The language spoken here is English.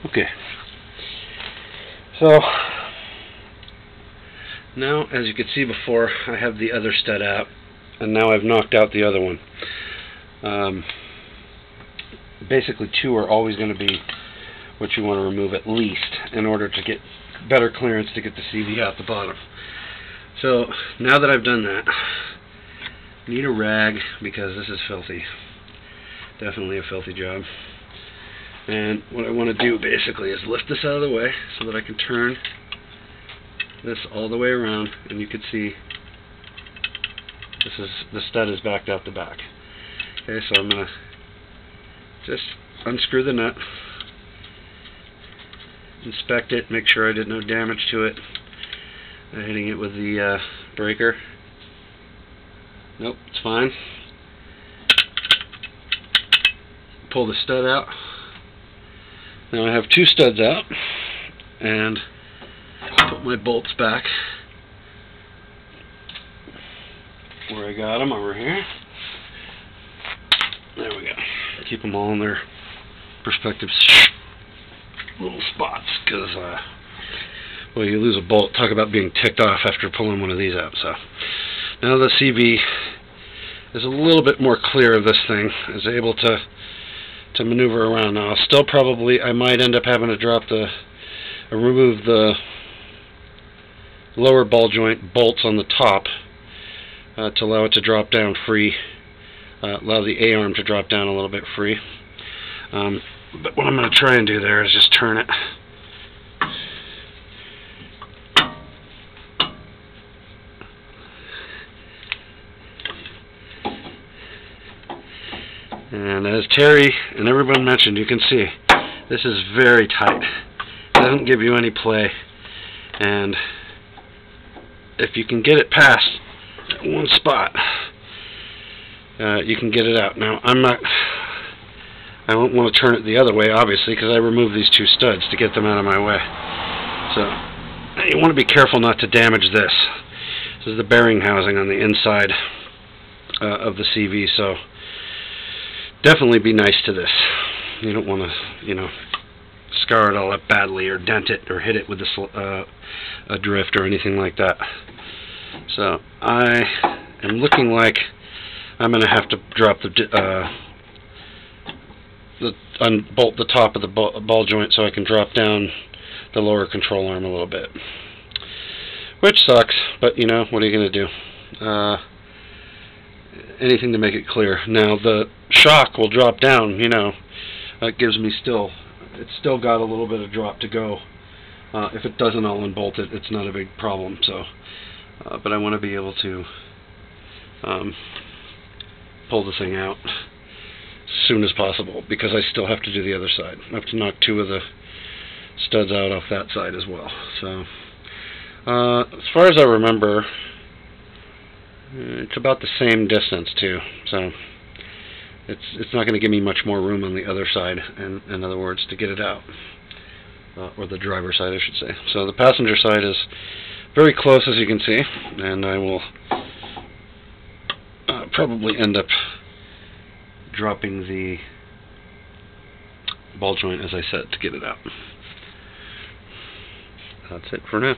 Okay. So now, as you could see before, I have the other stud out, and now I've knocked out the other one. Basically, two are always going to be what you want to remove at least in order to get better clearance to get the CV out the bottom. So now that I've done that, I need a rag because this is filthy. Definitely a filthy job. And what I want to do basically is lift this out of the way so that I can turn this all the way around, and you can see the stud is backed out the back. Okay, so I'm going to just unscrew the nut, inspect it, make sure I did no damage to it. Hitting it with the breaker. Nope, it's fine. Pull the stud out. Now I have two studs out, and put my bolts back where I got them over here. There we go. Keep them all in their respective little spots, because well, you lose a bolt. Talk about being ticked off after pulling one of these out. So now the CV is a little bit more clear of this thing, is able to maneuver around. Now I'll still I might end up having to remove the lower ball joint bolts on the top to allow it to drop down free, allow the A-arm to drop down a little bit free. But what I'm going to try and do there is just turn it. And as Terry and everyone mentioned, you can see this is very tight. It doesn't give you any play, and if you can get it past one spot, you can get it out. Now I won't want to turn it the other way, obviously, because I removed these two studs to get them out of my way. So you want to be careful not to damage this. This is the bearing housing on the inside of the CV, so definitely be nice to this. You don't want to, scar it all up badly or dent it or hit it with a drift or anything like that. So I am looking like I'm going to have to drop unbolt the top of the ball joint so I can drop down the lower control arm a little bit. Which sucks, but what are you going to do? Anything to make it clear. Now the shock will drop down, that gives me it's still got a little bit of drop to go. If it doesn't all unbolt it, it's not a big problem. So, but I want to be able to pull the thing out as soon as possible, because I still have to do the other side. I have to knock two of the studs out off that side as well. So, as far as I remember, it's about the same distance too, so it's not going to give me much more room on the other side, in other words, to get it out, or the driver's side, I should say. So the passenger side is very close, as you can see, and I will probably end up dropping the ball joint, as I said, to get it out. That's it for now.